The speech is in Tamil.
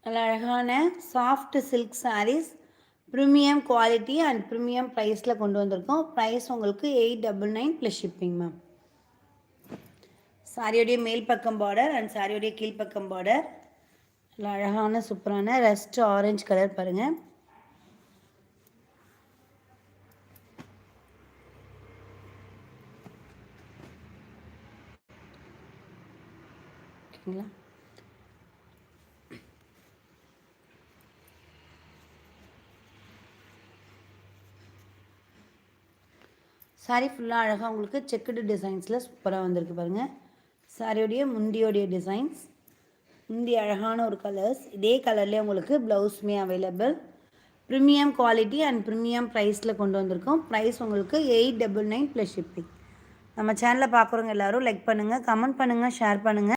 நல்ல அழகான soft silk saris premium quality and premium ப்ரைஸில் கொண்டு வந்திருக்கோம். ப்ரைஸ் உங்களுக்கு 899 ப்ளஸ் ஷிப்பிங் மேம். சாரியோடைய மேல் பக்கம் பார்டர் அண்ட் சாரியோடைய கீழ்ப்பக்கம் பார்டர். நல்ல அழகான சூப்பரான ரெஸ்ட் ஆரஞ்சு கலர் பாருங்கள். ஓகேங்களா? சாரீ ஃபுல்லாக அழகாக உங்களுக்கு செக்குடு டிசைன்ஸில் சூப்பராக வந்திருக்கு பாருங்கள். சாரியோடைய முந்தியோடைய டிசைன்ஸ், முந்தி அழகான ஒரு கலர்ஸ், இதே கலர்லேயே உங்களுக்கு ப்ளவுஸுமே available. Premium quality and premium ப்ரைஸில் கொண்டு வந்திருக்கோம். ப்ரைஸ் உங்களுக்கு 899 ப்ளஸ் ஷிப்பிங். நம்ம சேனலை பார்க்குறவங்க எல்லோரும் லைக் பண்ணுங்கள், கமெண்ட் பண்ணுங்கள், ஷேர் பண்ணுங்கள்.